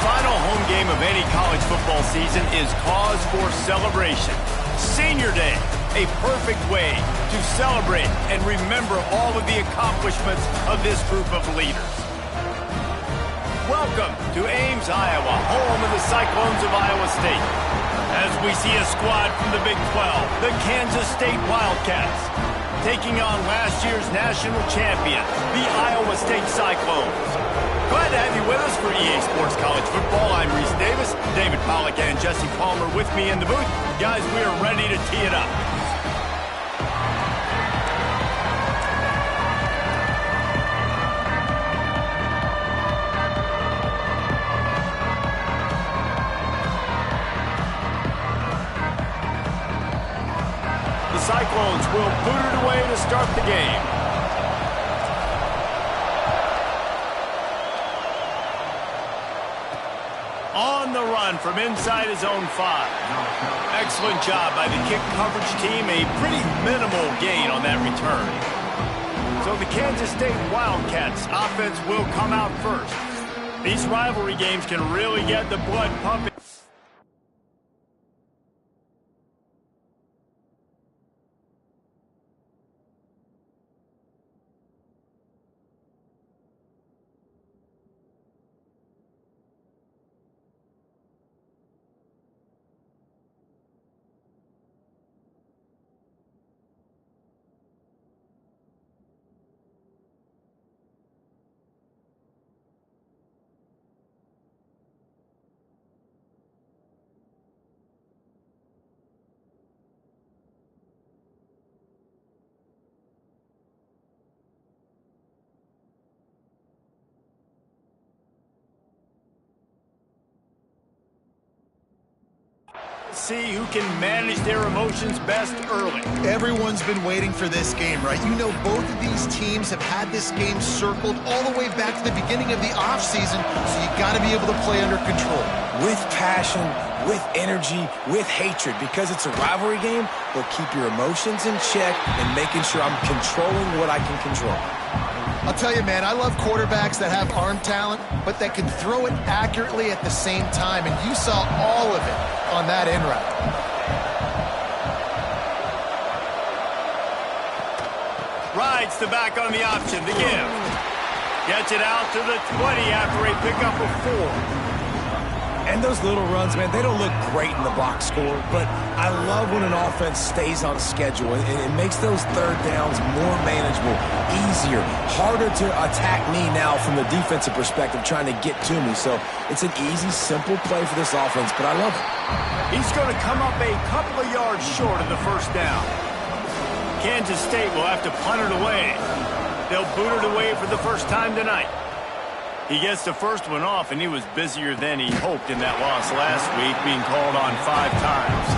final home game of any college football season is cause for celebration. Senior Day, a perfect way to celebrate and remember all of the accomplishments of this group of leaders. Welcome to Ames, Iowa, home of the Cyclones of Iowa State. As we see a squad from the Big 12, the Kansas State Wildcats, taking on last year's national champion, the Iowa State Cyclones. Glad to have you with us for EA Sports College Football. I'm Reese Davis, David Pollack and Jesse Palmer with me in the booth. Guys, we are ready to tee it up. The Cyclones will boot it away to start the game. On the run from inside his own 5. Excellent job by the kick coverage team. A pretty minimal gain on that return. So the Kansas State Wildcats offense will come out first. These rivalry games can really get the blood pumping. See who can manage their emotions best early. Everyone's been waiting for this game, right? You know, both of these teams have had this game circled all the way back to the beginning of the offseason, so you got to be able to play under control. With passion, with energy, with hatred, because it's a rivalry game, they'll keep your emotions in check and making sure I'm controlling what I can control. I'll tell you, man, I love quarterbacks that have arm talent, but that can throw it accurately at the same time, and you saw all of it on that end route. Rides the back on the option, the give. Gets it out to the 20 after a pickup of 4. And those little runs, man, they don't look great in the box score, but I love when an offense stays on schedule. It makes those third downs more manageable, easier, harder to attack me now from the defensive perspective trying to get to me. So it's an easy, simple play for this offense, but I love it. He's going to come up a couple of yards short of the first down. Kansas State will have to punt it away. They'll boot it away for the first time tonight. He gets the first one off, and he was busier than he hoped in that loss last week, being called on 5 times.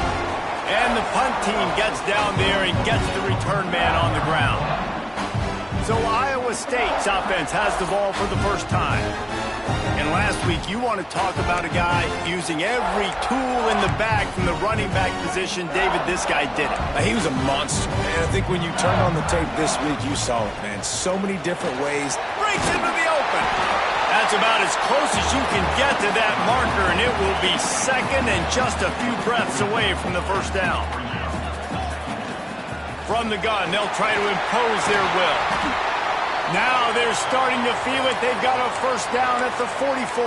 And the punt team gets down there and gets the return man on the ground. So Iowa State's offense has the ball for the first time. And last week, you want to talk about a guy using every tool in the bag from the running back position. David, this guy did it. He was a monster. And I think when you turned on the tape this week, you saw it, man. So many different ways. Breaks into the open. That's about as close as you can get to that marker, and it will be second and just a few breaths away from the first down. From the gun, they'll try to impose their will. Now they're starting to feel it. They've got a first down at the 44.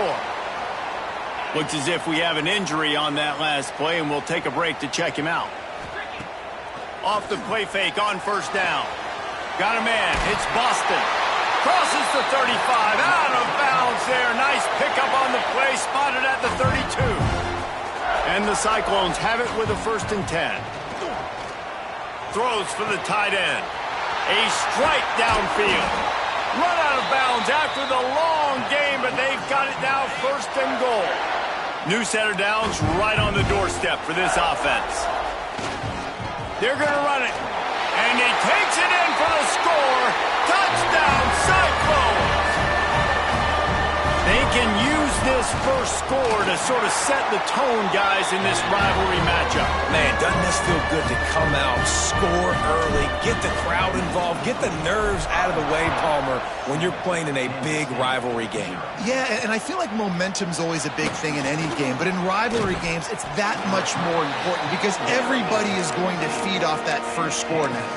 Looks as if we have an injury on that last play, and we'll take a break to check him out. Off the play fake on first down. Got a man. It's Boston. Crosses the 35, out of bounds there. Nice pickup on the play, spotted at the 32. And the Cyclones have it with a 1st and 10. Throws for the tight end. A strike downfield. Run out of bounds after the long game, but they've got it now 1st and goal. New set of downs right on the doorstep for this offense. They're going to run it. And he takes it in for the score. Touchdown, Cyclones! Think can use this first score to sort of set the tone, guys, in this rivalry matchup. Man, doesn't this feel good to come out, score early, get the crowd involved, get the nerves out of the way, Palmer, when you're playing in a big rivalry game? Yeah, and I feel like momentum's always a big thing in any game, but in rivalry games, it's that much more important because everybody is going to feed off that first score now.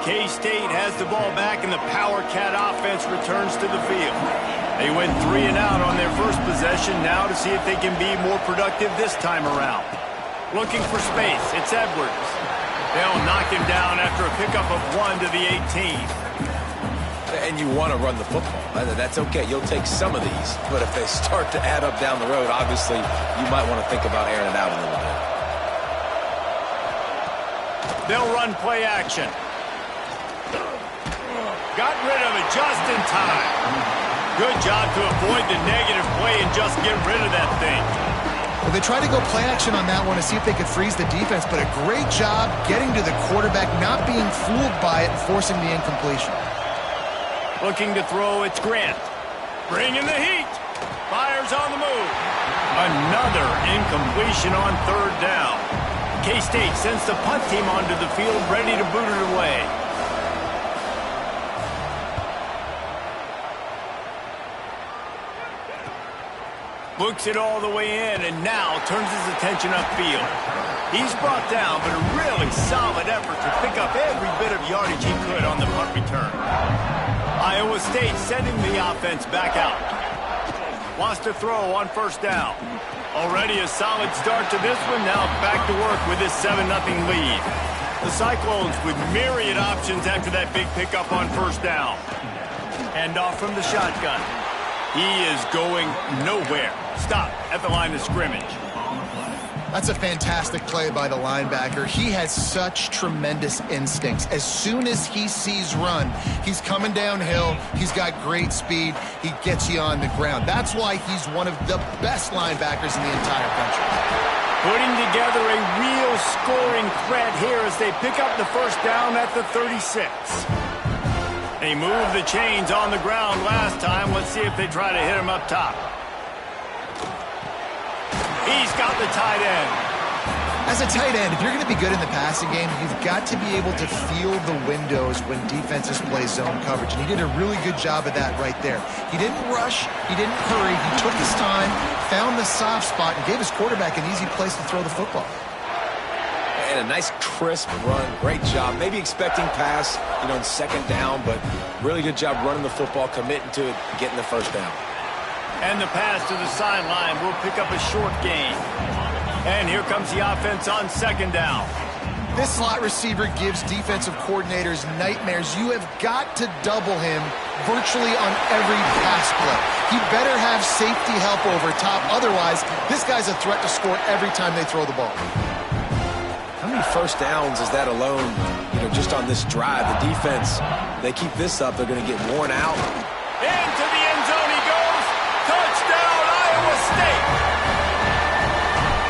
K-State has the ball back, and the Power Cat offense returns to the field. They went 3 and out on their first possession, now to see if they can be more productive this time around. Looking for space, it's Edwards. They'll knock him down after a pickup of 1 to the 18. And you want to run the football. That's okay. You'll take some of these. But if they start to add up down the road, obviously, you might want to think about airing it out a little bit. They'll run play action. Got rid of it just in time. Good job to avoid the negative play and just get rid of that thing. Well, they tried to go play action on that one to see if they could freeze the defense, but a great job getting to the quarterback, not being fooled by it and forcing the incompletion. Looking to throw, it's Grant. Bringing the heat. Fires on the move. Another incompletion on 3rd down. K-State sends the punt team onto the field, ready to boot it away. Looks it all the way in, and now turns his attention upfield. He's brought down, but a really solid effort to pick up every bit of yardage he could on the punt return. Iowa State sending the offense back out. Wants to throw on 1st down. Already a solid start to this one, now back to work with this 7-0 lead. The Cyclones with myriad options after that big pickup on 1st down. Hand off from the shotgun. He is going nowhere. Stop at the line of scrimmage. That's a fantastic play by the linebacker. He has such tremendous instincts. As soon as he sees run, he's coming downhill. He's got great speed. He gets you on the ground. That's why he's one of the best linebackers in the entire country. Putting together a real scoring threat here as they pick up the 1st down at the 36. They moved the chains on the ground last time. Let's see if they try to hit him up top. He's got the tight end. As a tight end, if you're going to be good in the passing game, you've got to be able to feel the windows when defenses play zone coverage. And he did a really good job of that right there. He didn't rush. He didn't hurry. He took his time, found the soft spot, and gave his quarterback an easy place to throw the football. And a nice crisp run. Great job. Maybe expecting pass, in 2nd down, but really good job running the football, committing to it, getting the 1st down. And the pass to the sideline will pick up a short gain. And here comes the offense on 2nd down. This slot receiver gives defensive coordinators nightmares. You have got to double him virtually on every pass play. He better have safety help over top. Otherwise, this guy's a threat to score every time they throw the ball. How many 1st downs is that alone, just on this drive? The defense, they keep this up, they're going to get worn out. Into the end zone he goes. Touchdown, Iowa State.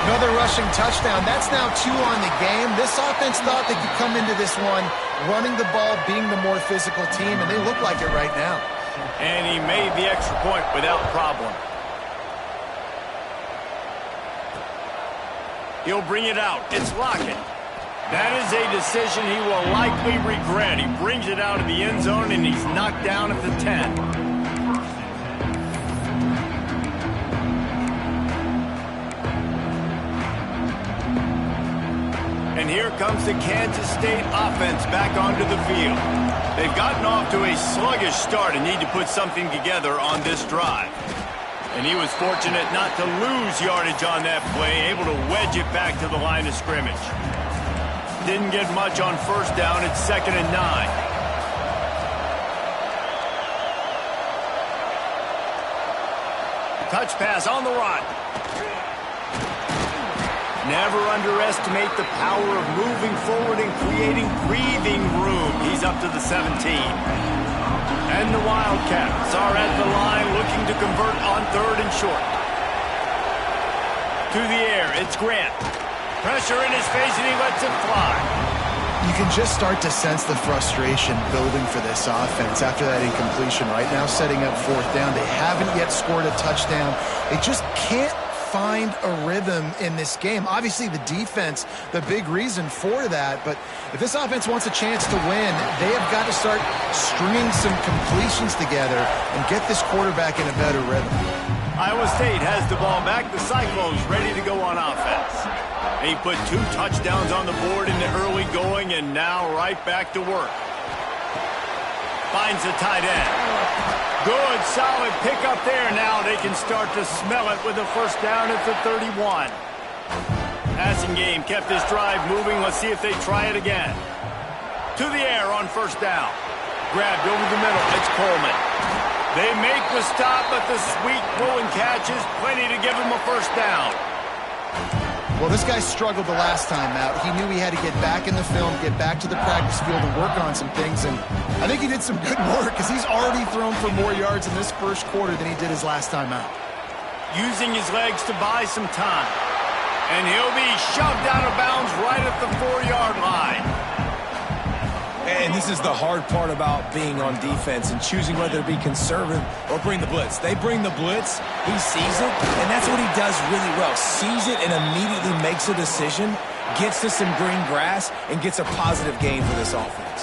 Another rushing touchdown. That's now 2 on the game. This offense thought they could come into this one running the ball, being the more physical team, and they look like it right now. And he made the extra point without problem. He'll bring it out. It's Lockett. That is a decision he will likely regret. He brings it out of the end zone, and he's knocked down at the 10. And here comes the Kansas State offense back onto the field. They've gotten off to a sluggish start and need to put something together on this drive. And he was fortunate not to lose yardage on that play, able to wedge it back to the line of scrimmage. Didn't get much on 1st down. It's 2nd and 9. Touch pass on the run. Never underestimate the power of moving forward and creating breathing room. He's up to the 17. And the Wildcats are at the line looking to convert on 3rd and short. To the air, it's Grant. Pressure in his face, and he lets it fly. You can just start to sense the frustration building for this offense after that incompletion right now, setting up fourth down. They haven't yet scored a touchdown. They just can't find a rhythm in this game. Obviously, the defense, the big reason for that, but if this offense wants a chance to win, they have got to start stringing some completions together and get this quarterback in a better rhythm. Iowa State has the ball back. The Cyclones ready to go on offense. He put 2 touchdowns on the board in the early going, and now right back to work. Finds the tight end. Good, solid pickup there. Now they can start to smell it with a first down at the 31. Passing game kept this drive moving. Let's see if they try it again. To the air on first down. Grabbed over the middle. It's Coleman. They make the stop, but the sweet throw and catch is plenty to give him a first down. Well, this guy struggled the last time out. He knew he had to get back in the film, get back to the practice field and work on some things, and I think he did some good work because he's already thrown for more yards in this first quarter than he did his last time out. Using his legs to buy some time. And he'll be shoved out of bounds right at the 4-yard line. And this is the hard part about being on defense and choosing whether to be conservative or bring the blitz. They bring the blitz, he sees it, and that's what he does really well. Sees it and immediately makes a decision, gets to some green grass, and gets a positive gain for this offense.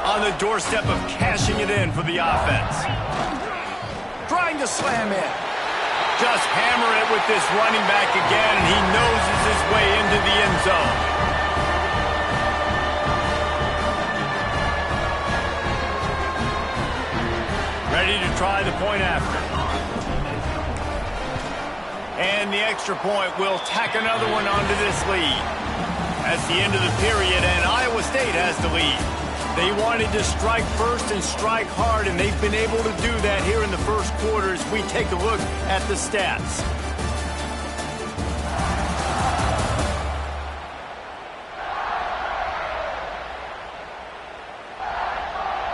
On the doorstep of cashing it in for the offense. Trying to slam in. Just hammer it with this running back again, and he noses his way into the end zone. Ready to try the point after. And the extra point will tack another one onto this lead. That's the end of the period, and Iowa State has the lead. They wanted to strike first and strike hard, and they've been able to do that here in the first quarter as we take a look at the stats.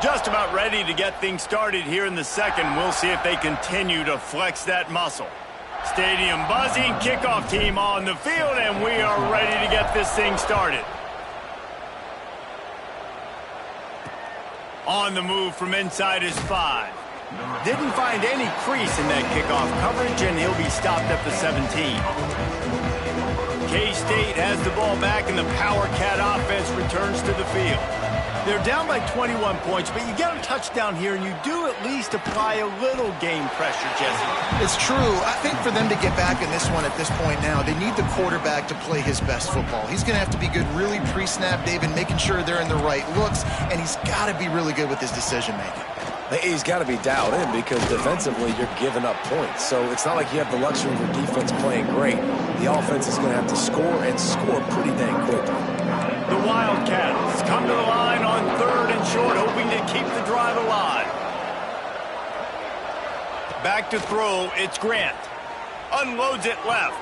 Just about ready to get things started here in the second. We'll see if they continue to flex that muscle. Stadium buzzing, kickoff team on the field, and we are ready to get this thing started. On the move from inside his 5. Didn't find any crease in that kickoff coverage, and he'll be stopped at the 17. K-State has the ball back, and the Power Cat offense returns to the field. They're down by 21 points, but you get a touchdown here, and you do at least apply a little game pressure, Jesse. It's true. I think for them to get back in this one at this point now, they need the quarterback to play his best football. He's going to have to be good really pre-snap, David, making sure they're in the right looks, and he's got to be really good with his decision-making. He's got to be dialed in because defensively you're giving up points. So it's not like you have the luxury of your defense playing great. The offense is going to have to score and score pretty dang quickly. The Wildcats come to the line on 3rd and short, hoping to keep the drive alive. Back to throw, it's Grant. Unloads it left.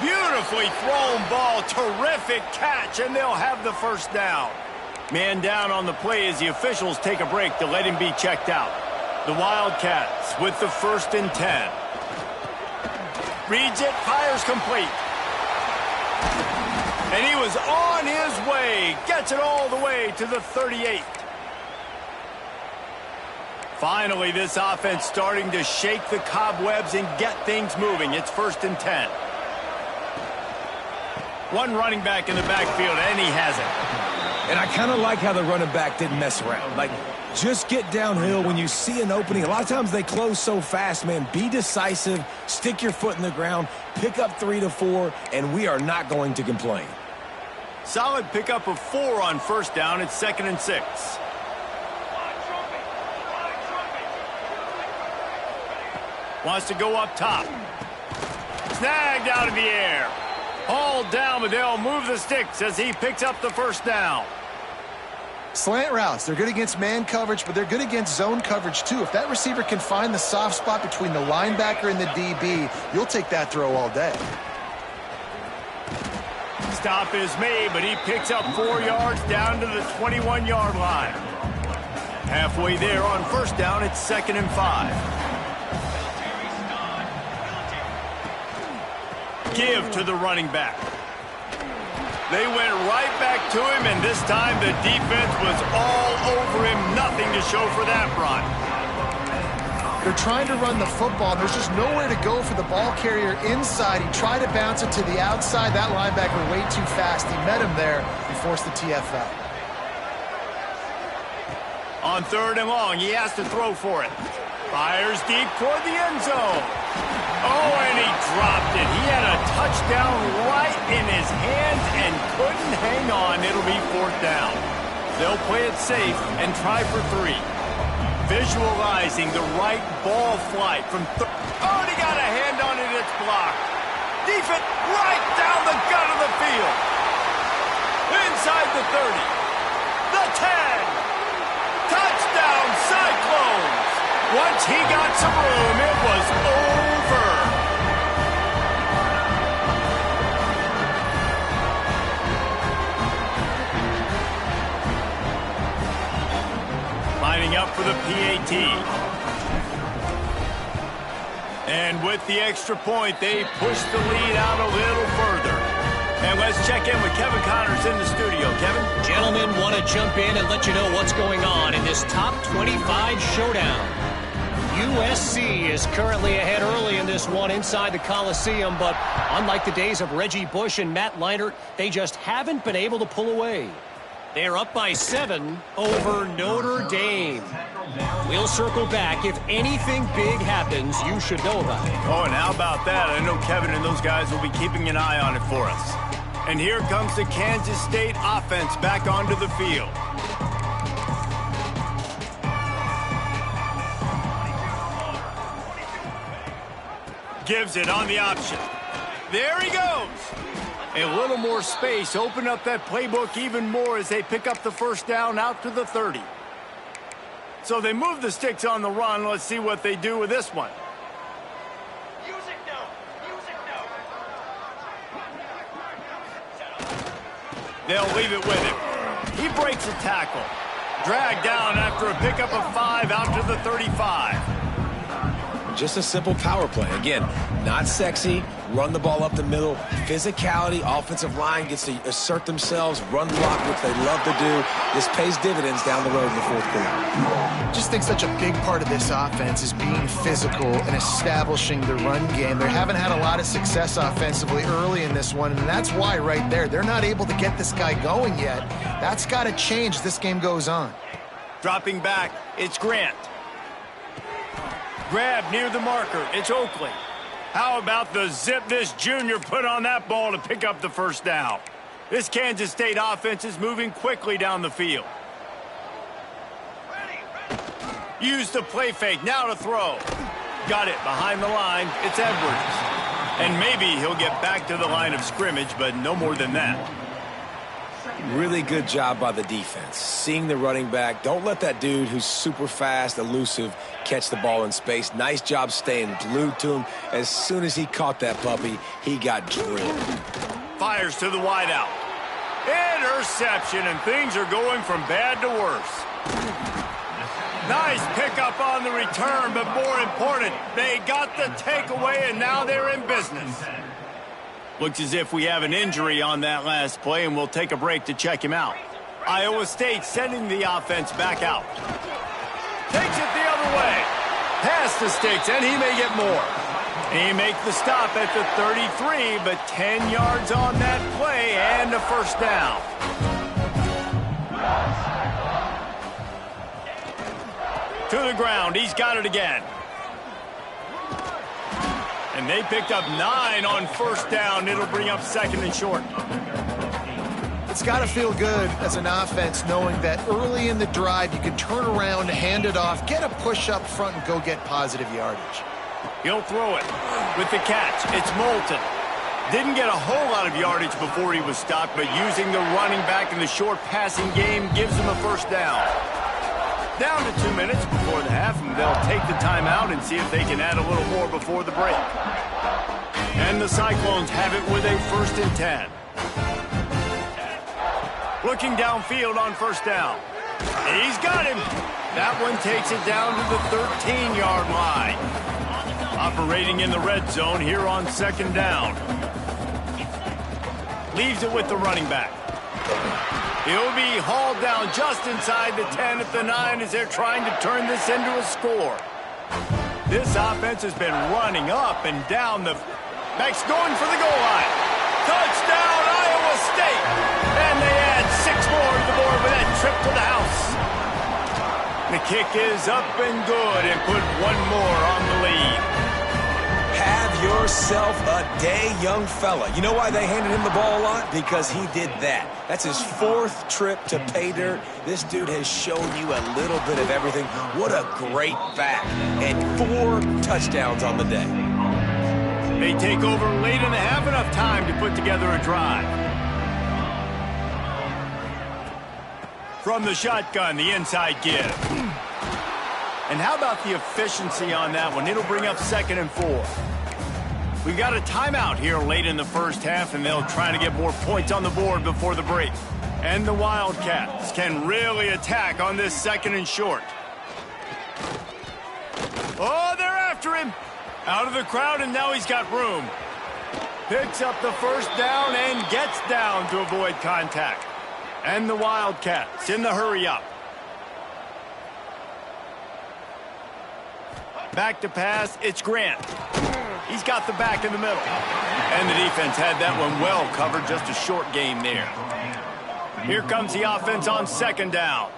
Beautifully thrown ball, terrific catch, and they'll have the first down. Man down on the play as the officials take a break to let him be checked out. The Wildcats with the 1st and 10. Reads it, fires complete. And he was on his way. Gets it all the way to the 38. Finally, this offense starting to shake the cobwebs and get things moving. It's 1st and 10. One running back in the backfield, and he has it. And I kind of like how the running back didn't mess around. Like, just get downhill when you see an opening. A lot of times they close so fast, man. Be decisive, stick your foot in the ground, pick up 3 to 4, and we are not going to complain. Solid pickup of 4 on first down. It's 2nd and 6. Wants to go up top. Snagged out of the air. Hauled down, but they'll move the sticks as he picks up the first down. Slant routes, they're good against man coverage, but they're good against zone coverage too. If that receiver can find the soft spot between the linebacker and the DB, you'll take that throw all day. Stop is made, but he picks up 4 yards down to the 21-yard line. Halfway there on first down, it's 2nd and 5. Give to the running back. They went right back to him, and this time the defense was all over him. Nothing to show for that run. They're trying to run the football. There's just nowhere to go for the ball carrier inside. He tried to bounce it to the outside. That linebacker way too fast. He met him there and forced the TFL. On 3rd and long, he has to throw for it. Fires deep toward the end zone. Oh, and he dropped it. He had a touchdown right in his hands and couldn't hang on. It'll be 4th down. They'll play it safe and try for 3. Visualizing the right ball flight from oh, and he got a hand on it. It's blocked. Defense right down the gut of the field. Inside the 30. The 10. Touchdown, Cyclones. Once he got some room, it was over. Lining up for the PAT. And with the extra point, they push the lead out a little further. And let's check in with Kevin Connors in the studio. Kevin? Gentlemen, want to jump in and let you know what's going on in this top 25 showdown. USC is currently ahead early in this one inside the Coliseum, but unlike the days of Reggie Bush and Matt Leinart, they just haven't been able to pull away. They're up by 7 over Notre Dame. We'll circle back. If anything big happens, you should know about it. Oh, and how about that? I know Kevin and those guys will be keeping an eye on it for us. And here comes the Kansas State offense back onto the field. Gives it on the option. There he goes. A little more space. Open up that playbook even more as they pick up the 1st down out to the 30. So they move the sticks on the run. Let's see what they do with this one. They'll leave it with him. He breaks a tackle. Dragged down after a pickup of 5 out to the 35. Just a simple power play. Again, not sexy. Run the ball up the middle. Physicality. Offensive line gets to assert themselves. Run block, which they love to do. This pays dividends down the road in the 4th quarter. I just think such a big part of this offense is being physical and establishing the run game. They haven't had a lot of success offensively early in this one, and that's why right there, they're not able to get this guy going yet. That's got to change as this game goes on. Dropping back, it's Grant. Grab near the marker. It's Oakley. How about the zip this junior put on that ball to pick up the 1st down? This Kansas State offense is moving quickly down the field. Use the play fake. Now to throw. Got it behind the line. It's Edwards. And maybe he'll get back to the line of scrimmage, but no more than that. Really good job by the defense. Seeing the running back. Don't let that dude who's super fast, elusive, catch the ball in space. Nice job staying glued to him. As soon as he caught that puppy, he got drilled. Fires to the wideout. Interception, and things are going from bad to worse. Nice pickup on the return, but more important, they got the takeaway, and now they're in business. Looks as if we have an injury on that last play, and we'll take a break to check him out. Iowa State sending the offense back out. Takes it the other way. Past the sticks, and he may get more. He makes the stop at the 33, but 10 yards on that play and a 1st down. To the ground. He's got it again. And they picked up 9 on 1st down. It'll bring up 2nd and short. It's got to feel good as an offense knowing that early in the drive you can turn around, hand it off, get a push up front, and go get positive yardage. He'll throw it with the catch. It's Moulton. Didn't get a whole lot of yardage before he was stopped, but using the running back in the short passing game gives him a 1st down. Down to 2 minutes before the half, and they'll take the timeout and see if they can add a little more before the break. And the Cyclones have it with a 1st and 10. Looking downfield on 1st down. He's got him. That one takes it down to the 13-yard line. Operating in the red zone here on 2nd down. Leaves it with the running back. He'll be hauled down just inside the 10 at the 9 as they're trying to turn this into a score. This offense has been running up and down the... Max going for the goal line. Touchdown, Iowa State! And they add 6 more to the board with that trip to the house. The kick is up and good and put 1 more on the lead. Have yourself a day, young fella. You know why they handed him the ball a lot? Because he did that. That's his 4th trip to pay dirt. This dude has shown you a little bit of everything. What a great back. And 4 touchdowns on the day. They take over late in the half, enough time to put together a drive. From the shotgun, the inside give. And how about the efficiency on that one? It'll bring up 2nd and 4. We've got a timeout here late in the first half, and they'll try to get more points on the board before the break. And the Wildcats can really attack on this 2nd and short. Oh, they're after him. Out of the crowd, and now he's got room. Picks up the first down and gets down to avoid contact. And the Wildcats in the hurry up. Back to pass, it's Grant. He's got the back in the middle. And the defense had that one well covered, just a short game there. Here comes the offense on 2nd down.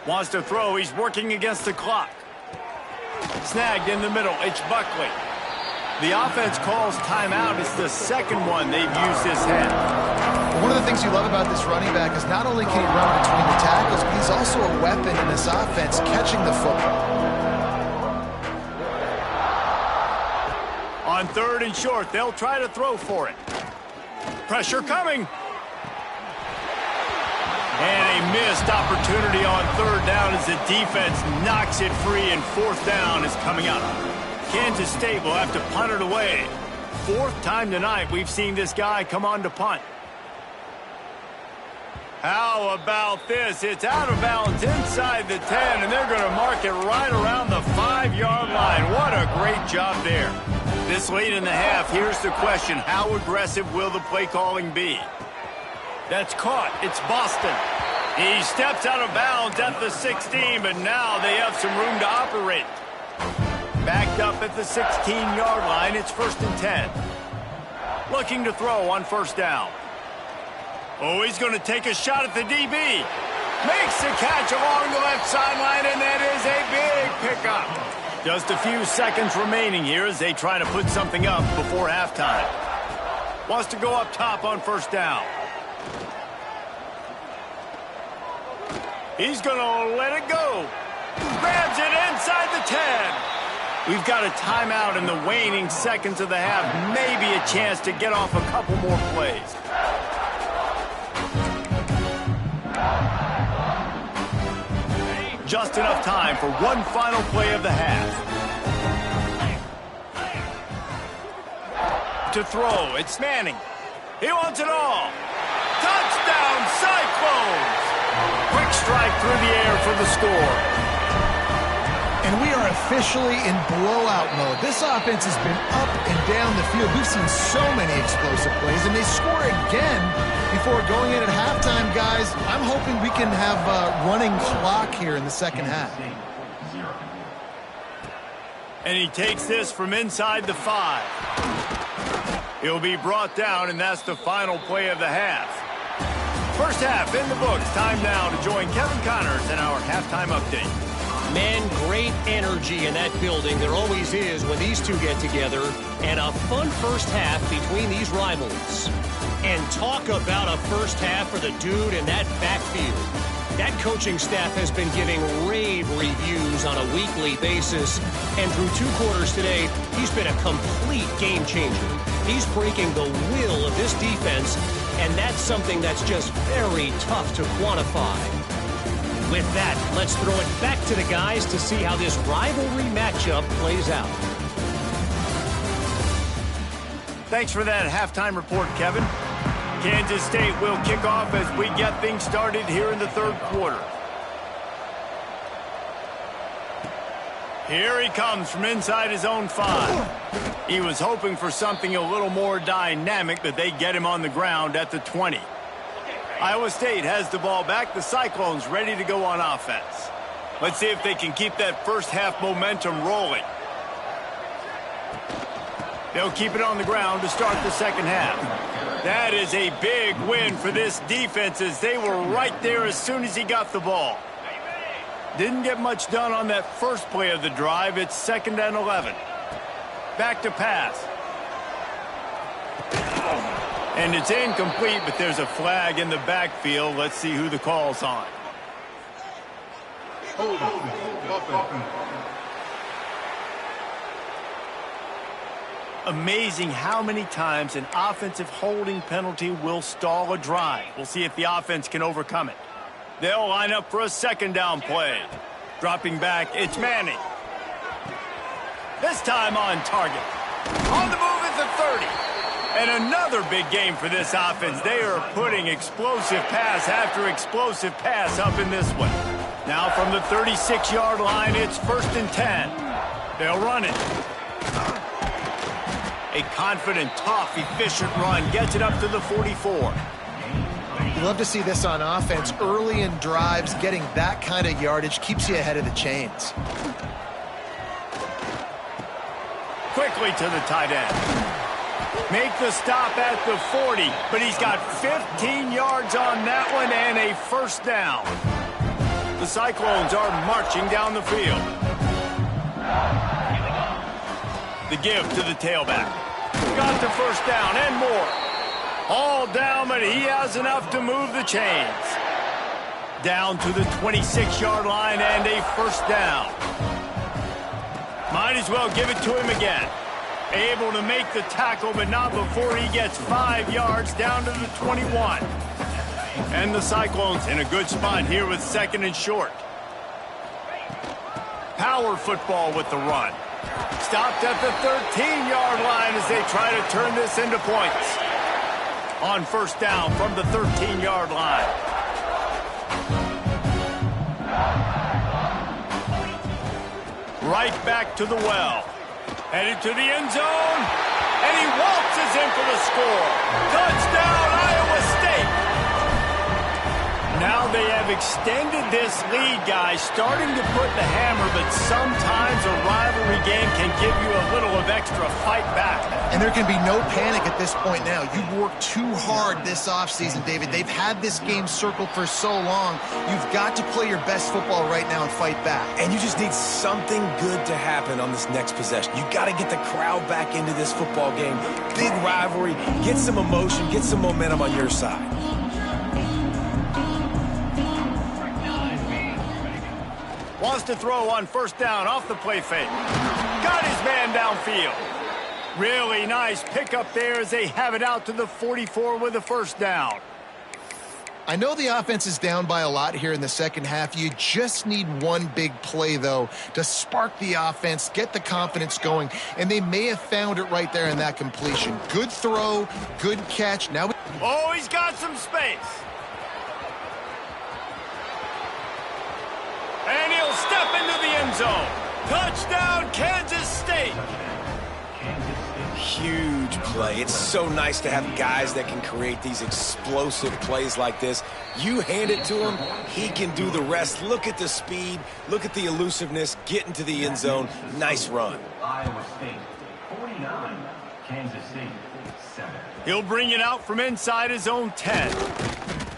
Wants to throw, he's working against the clock. Snagged in the middle, it's Buckley. The offense calls timeout. It's the 2nd one they've used this half. One of the things you love about this running back is not only can he run between the tackles, but he's also a weapon in this offense catching the football. On 3rd and short, they'll try to throw for it. Pressure coming. And a missed opportunity on 3rd down as the defense knocks it free, and 4th down is coming up. Kansas State will have to punt it away. 4th time tonight we've seen this guy come on to punt. How about this? It's out of bounds inside the 10, and they're going to mark it right around the 5-yard line. What a great job there. This late in the half, here's the question. How aggressive will the play calling be? That's caught. It's Boston. He steps out of bounds at the 16, but now they have some room to operate. Backed up at the 16-yard line, it's 1st and 10. Looking to throw on 1st down. Oh, he's going to take a shot at the DB. Makes the catch along the left sideline, and that is a big pickup. Just a few seconds remaining here as they try to put something up before halftime. Wants to go up top on 1st down. He's going to let it go. Grabs it inside the 10. We've got a timeout in the waning seconds of the half. Maybe a chance to get off a couple more plays. Just enough time for one final play of the half. To throw, it's Manning. He wants it all. Touchdown, Cyclones! Quick strike through the air for the score. And we are officially in blowout mode. This offense has been up and down the field. We've seen so many explosive plays, and they score again before going in at halftime, guys. I'm hoping we can have a running clock here in the 2nd half. And he takes this from inside the 5. He'll be brought down, and that's the final play of the half. First half in the books. Time now to join Kevin Connors in our halftime update. Man, great energy in that building. There always is when these two get together. And a fun first half between these rivals. And talk about a first half for the dude in that backfield. That coaching staff has been giving rave reviews on a weekly basis. And through 2 quarters today, he's been a complete game changer. He's breaking the will of this defense, and that's something that's just very tough to quantify. With that, let's throw it back to the guys to see how this rivalry matchup plays out. Thanks for that halftime report, Kevin. Kansas State will kick off as we get things started here in the 3rd quarter. Here he comes from inside his own 5. He was hoping for something a little more dynamic, but they get him on the ground at the 20. Iowa State has the ball back. The Cyclones ready to go on offense. Let's see if they can keep that first half momentum rolling. They'll keep it on the ground to start the second half. That is a big win for this defense as they were right there as soon as he got the ball. Didn't get much done on that first play of the drive. It's 2nd and 11. Back to pass. And it's incomplete, but there's a flag in the backfield. Let's see who the call's on. Amazing how many times an offensive holding penalty will stall a drive. We'll see if the offense can overcome it. They'll line up for a 2nd down play. Dropping back, it's Manning. This time on target. On the move at the 30. And another big game for this offense. They are putting explosive pass after explosive pass up in this one. Now from the 36-yard line, it's 1st and 10. They'll run it. A confident, tough, efficient run gets it up to the 44. You love to see this on offense. Early in drives, getting that kind of yardage keeps you ahead of the chains. Quickly to the tight end. Make the stop at the 40, but he's got 15 yards on that one and a 1st down. The Cyclones are marching down the field. The give to the tailback. Got the 1st down and more. All down, but he has enough to move the chains. Down to the 26-yard line and a 1st down. Might as well give it to him again. Able to make the tackle, but not before he gets 5 yards down to the 21. And the Cyclones in a good spot here with 2nd and short. Power football with the run. Stopped at the 13-yard line as they try to turn this into points. On 1st down from the 13-yard line. Right back to the well. Headed to the end zone. And he waltzes in for the score. Touchdown, Iowa State. Now they have extended this lead, guys, starting to put the hammer, but sometimes a rivalry game can give you a little of extra fight back. And there can be no panic at this point now. You've worked too hard this offseason, David. They've had this game circled for so long. You've got to play your best football right now and fight back. And you just need something good to happen on this next possession. You got to get the crowd back into this football game. Big rivalry. Get some emotion. Get some momentum on your side. Wants to throw on 1st down off the play fake. Got his man downfield. Really nice pickup there as they have it out to the 44 with a 1st down. I know the offense is down by a lot here in the second half. You just need one big play, though, to spark the offense, get the confidence going, and they may have found it right there in that completion. Good throw, good catch. Now, oh, he's got some space. And he'll step into the end zone. Touchdown, Kansas State. Huge play. It's so nice to have guys that can create these explosive plays like this. You hand it to him, he can do the rest. Look at the speed. Look at the elusiveness. Get into the end zone. Nice run. Iowa State, 49. Kansas State, 7. He'll bring it out from inside his own 10.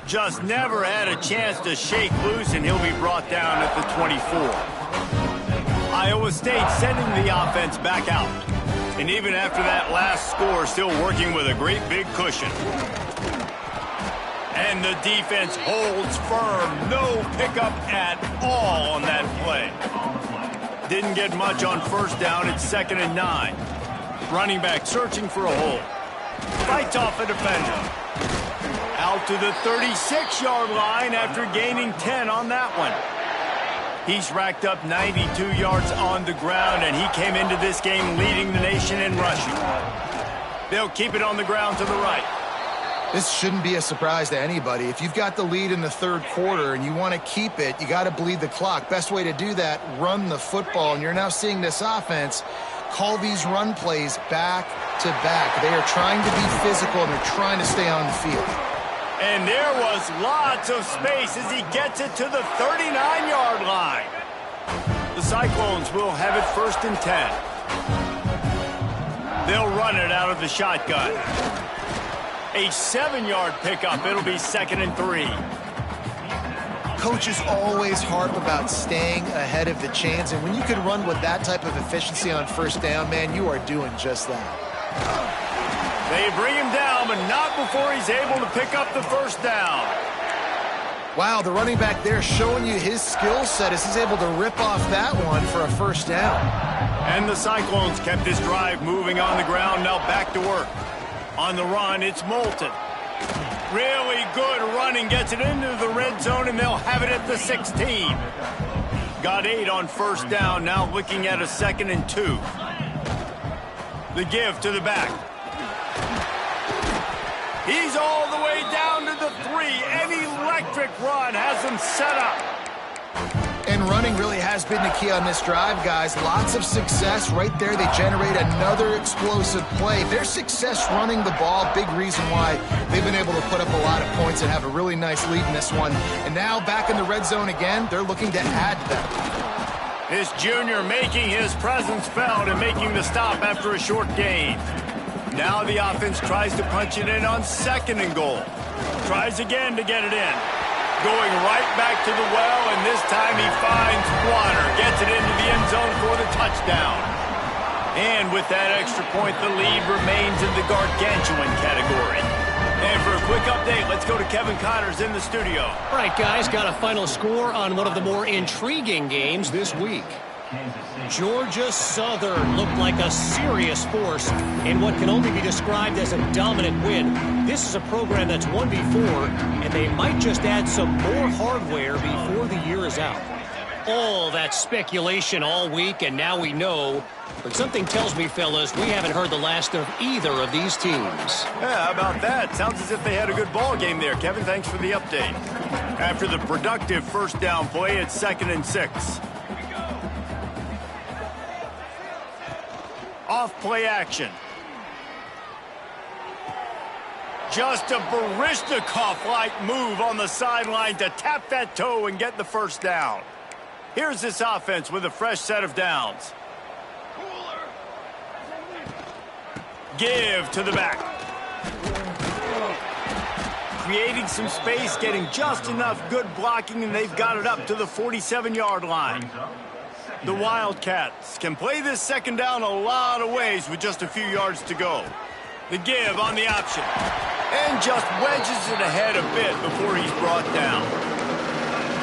Just never had a chance to shake loose, and he'll be brought down at the 24. Iowa State sending the offense back out. And even after that last score, still working with a great big cushion. And the defense holds firm. No pickup at all on that play. Didn't get much on 1st down. It's 2nd and 9. Running back searching for a hole. Fights off a defender. Out to the 36-yard line after gaining 10 on that one. He's racked up 92 yards on the ground, and he came into this game leading the nation in rushing. They'll keep it on the ground to the right. This shouldn't be a surprise to anybody. If you've got the lead in the third quarter and you want to keep it, you got to bleed the clock. Best way to do that, run the football. And you're now seeing this offense call these run plays back to back. They are trying to be physical and they're trying to stay on the field. And there was lots of space as he gets it to the 39-yard line. The Cyclones will have it 1st and 10. They'll run it out of the shotgun. A 7-yard pickup. It'll be 2nd and 3. Coaches always harp about staying ahead of the chains, and when you can run with that type of efficiency on 1st down, man, you are doing just that. They bring him down, but not before he's able to pick up the 1st down. Wow, the running back there showing you his skill set as he's able to rip off that one for a 1st down. And the Cyclones kept this drive moving on the ground, now back to work. On the run, it's Moulton. Really good running, gets it into the red zone, and they'll have it at the 16. Got 8 on 1st down, now looking at a 2nd and 2. The give to the back. He's all the way down to the 3. An electric run has him set up. And running really has been the key on this drive, guys. Lots of success right there. They generate another explosive play. Their success running the ball, big reason why they've been able to put up a lot of points and have a really nice lead in this one. And now back in the red zone again, they're looking to add to that. This junior making his presence felt and making the stop after a short gain. Now the offense tries to punch it in on 2nd and goal. Tries again to get it in. Going right back to the well, and this time he finds water. Gets it into the end zone for the touchdown. And with that extra point, the lead remains in the gargantuan category. And for a quick update, let's go to Kevin Connors in the studio. All right, guys, got a final score on one of the more intriguing games this week. Georgia Southern looked like a serious force in what can only be described as a dominant win. This is a program that's won before, and they might just add some more hardware before the year is out. All that speculation all week, and now we know. But something tells me, fellas, we haven't heard the last of either of these teams. Yeah, how about that? Sounds as if they had a good ball game there. Kevin, thanks for the update. After the productive 1st down play, it's 2nd and 6. Off play action. Just a Baryshnikov-like move on the sideline to tap that toe and get the 1st down. Here's this offense with a fresh set of downs. Give to the back. Creating some space, getting just enough good blocking, and they've got it up to the 47-yard line. The Wildcats can play this 2nd down a lot of ways with just a few yards to go. The give on the option. And just wedges it ahead a bit before he's brought down.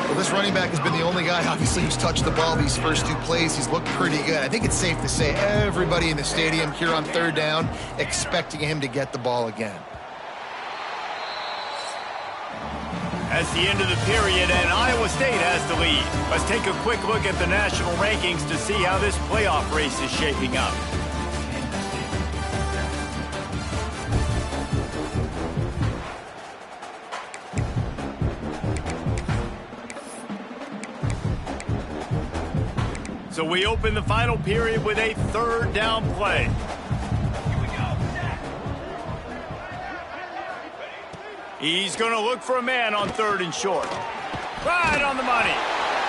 Well, this running back has been the only guy, obviously, who's touched the ball these first 2 plays. He's looked pretty good. I think it's safe to say everybody in the stadium here on 3rd down expecting him to get the ball again. As the end of the period, and Iowa State has the lead. Let's take a quick look at the national rankings to see how this playoff race is shaping up. So we open the final period with a 3rd down play. He's going to look for a man on 3rd and short. Right on the money.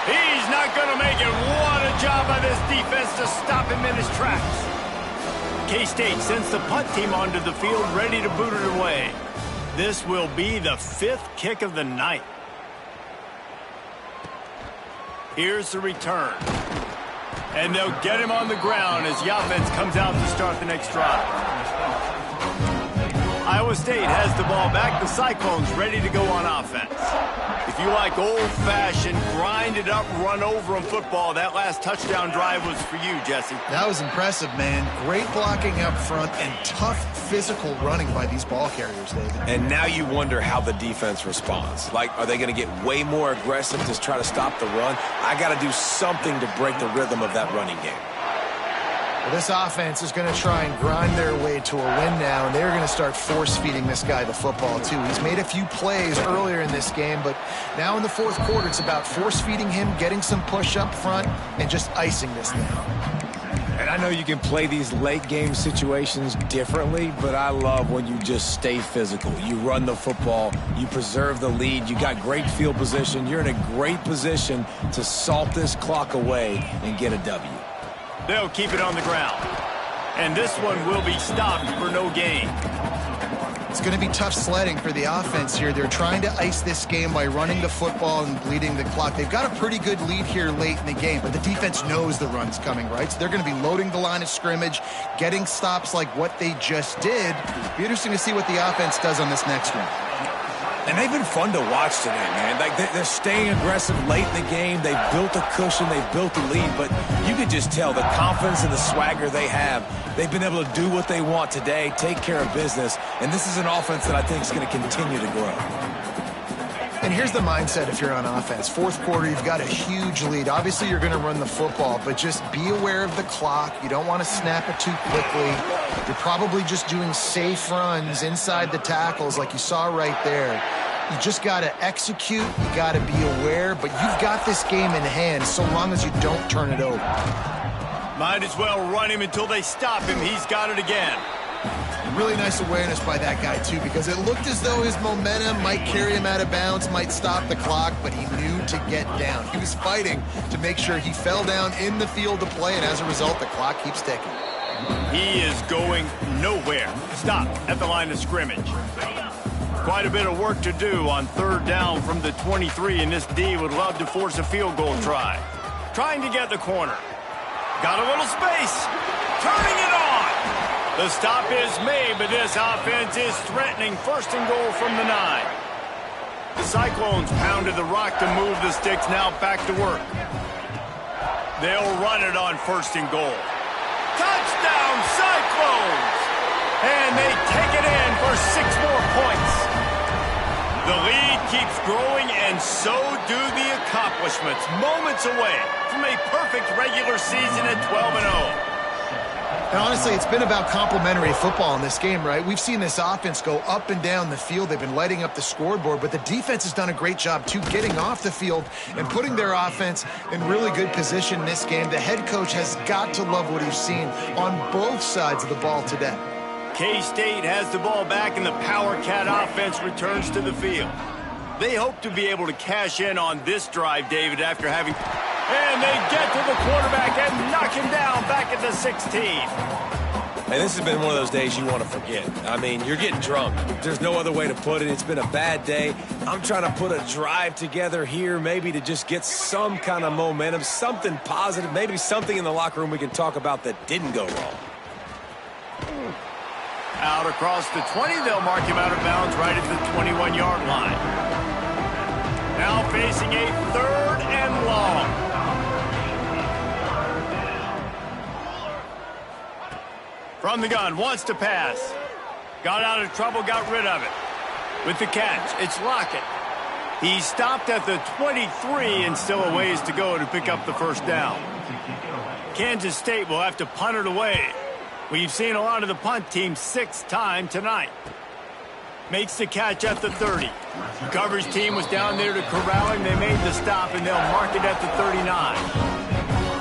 He's not going to make it. What a job by this defense to stop him in his tracks. K-State sends the punt team onto the field, ready to boot it away. This will be the 5th kick of the night. Here's the return. And they'll get him on the ground as the offense comes out to start the next drive. Iowa State has the ball back. The Cyclones ready to go on offense. If you like old-fashioned, grind-it-up, run-over-'em football, that last touchdown drive was for you, Jesse. That was impressive, man. Great blocking up front and tough physical running by these ball carriers, David. And now you wonder how the defense responds. Like, are they going to get way more aggressive to try to stop the run? I got to do something to break the rhythm of that running game. Well, this offense is going to try and grind their way to a win now, and they're going to start force-feeding this guy the football, too. He's made a few plays earlier in this game, but now in the fourth quarter, it's about force-feeding him, getting some push up front, and just icing this thing. And I know you can play these late-game situations differently, but I love when you just stay physical. You run the football, you preserve the lead, you got great field position, you're in a great position to salt this clock away and get a W. They'll keep it on the ground. And this one will be stopped for no gain. It's going to be tough sledding for the offense here. They're trying to ice this game by running the football and bleeding the clock. They've got a pretty good lead here late in the game, but the defense knows the run's coming, right? So they're going to be loading the line of scrimmage, getting stops like what they just did. Be interesting to see what the offense does on this next one. And they've been fun to watch today, man. Like they're staying aggressive late in the game. They've built a cushion. They've built a lead. But you can just tell the confidence and the swagger they have. They've been able to do what they want today, take care of business. And this is an offense that I think is going to continue to grow. And here's the mindset if you're on offense. Fourth quarter, you've got a huge lead. Obviously, you're going to run the football, but just be aware of the clock. You don't want to snap it too quickly. You're probably just doing safe runs inside the tackles like you saw right there. You just got to execute. You got to be aware, but you've got this game in hand so long as you don't turn it over. Might as well run him until they stop him. He's got it again. Really nice awareness by that guy, too, because it looked as though his momentum might carry him out of bounds, might stop the clock, but he knew to get down. He was fighting to make sure he fell down in the field to play, and as a result, the clock keeps ticking. He is going nowhere. Stop at the line of scrimmage. Quite a bit of work to do on third down from the 23, and this D would love to force a field goal try. Trying to get the corner. Got a little space. Turning it on. The stop is made, but this offense is threatening first and goal from the 9. The Cyclones pounded the rock to move the sticks, now back to work. They'll run it on first and goal. Touchdown, Cyclones! And they take it in for 6 more points. The lead keeps growing, and so do the accomplishments. Moments away from a perfect regular season at 12-0. And honestly, it's been about complementary football in this game, right? We've seen this offense go up and down the field. They've been lighting up the scoreboard, but the defense has done a great job, too, getting off the field and putting their offense in really good position in this game. The head coach has got to love what he's seen on both sides of the ball today. K-State has the ball back, and the Power Cat offense returns to the field. They hope to be able to cash in on this drive, David, after having... And they get to the quarterback and knock him down back at the 16. And this has been one of those days you want to forget. I mean, you're getting drunk. There's no other way to put it. It's been a bad day. I'm trying to put a drive together here, maybe to just get some kind of momentum, something positive, maybe something in the locker room we can talk about that didn't go wrong. Out across the 20, they'll mark him out of bounds right at the 21-yard line. Now facing a 3rd and long. From the gun, wants to pass. Got out of trouble, got rid of it. With the catch, it's Lockett. He stopped at the 23 and still a ways to go to pick up the first down. Kansas State will have to punt it away. We've seen a lot of the punt team 6th time tonight. Makes the catch at the 30. Coverage team was down there to corral him. They made the stop, and they'll mark it at the 39.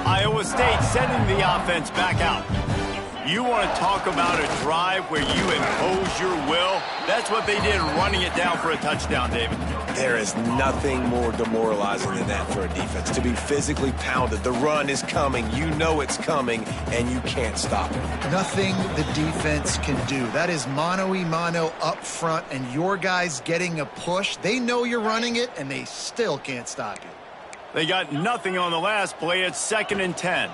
Iowa State sending the offense back out. You want to talk about a drive where you impose your will? That's what they did, running it down for a touchdown, David. There is nothing more demoralizing than that for a defense, to be physically pounded. The run is coming. You know it's coming, and you can't stop it. Nothing the defense can do. That is mano-a-mano up front, and your guys getting a push. They know you're running it, and they still can't stop you. They got nothing on the last play. It's 2nd and 10.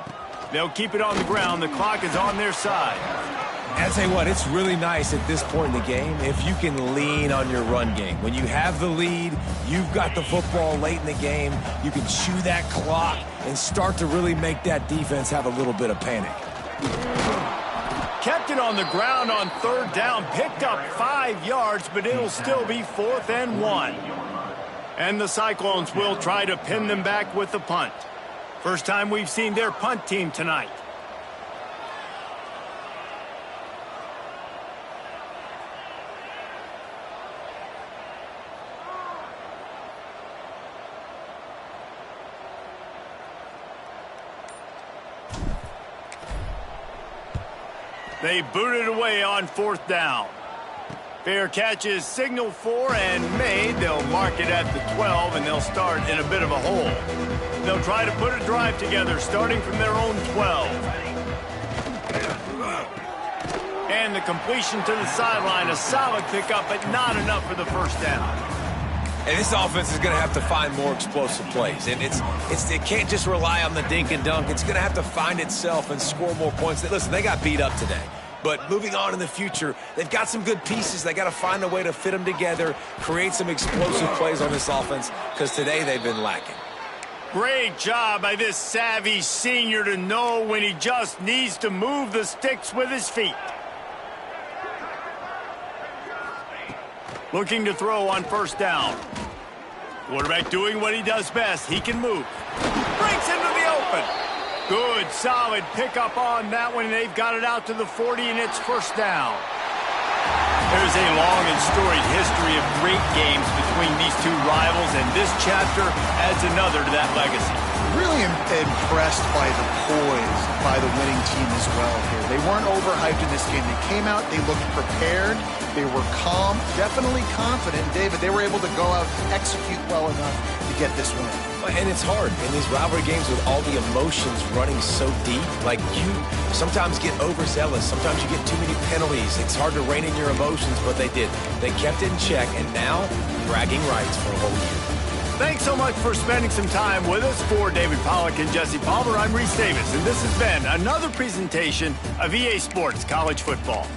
They'll keep it on the ground. The clock is on their side. And I'll tell you what, it's really nice at this point in the game if you can lean on your run game. When you have the lead, you've got the football late in the game, you can chew that clock and start to really make that defense have a little bit of panic. Kept it on the ground on 3rd down, picked up 5 yards, but it'll still be 4th and 1. And the Cyclones will try to pin them back with the punt. First time we've seen their punt team tonight. They booted away on 4th down. Fair catch is signaled for and made. They'll mark it at the 12, and they'll start in a bit of a hole. They'll try to put a drive together, starting from their own 12. And the completion to the sideline, a solid pickup, but not enough for the first down. And this offense is going to have to find more explosive plays. And it can't just rely on the dink and dunk. It's going to have to find itself and score more points. Listen, they got beat up today. But moving on in the future, they've got some good pieces. They got to find a way to fit them together, create some explosive plays on this offense, because today they've been lacking. Great job by this savvy senior to know when he just needs to move the sticks with his feet. Looking to throw on 1st down. Quarterback doing what he does best. He can move. Breaks into the open. Good, solid pickup on that one. They've got it out to the 40, and it's 1st down. There's a long and storied history of great games between these two rivals, and this chapter adds another to that legacy. Really impressed by the poise by the winning team as well here. They weren't overhyped in this game. They came out, they looked prepared, they were calm, definitely confident. David, they were able to go out and execute well enough to get this win. And it's hard in these rivalry games with all the emotions running so deep. Like, you sometimes get overzealous. Sometimes you get too many penalties. It's hard to rein in your emotions, but they did. They kept it in check, and now bragging rights for a whole year. Thanks so much for spending some time with us. For David Pollack and Jesse Palmer, I'm Reese Davis, and this has been another presentation of EA Sports College Football.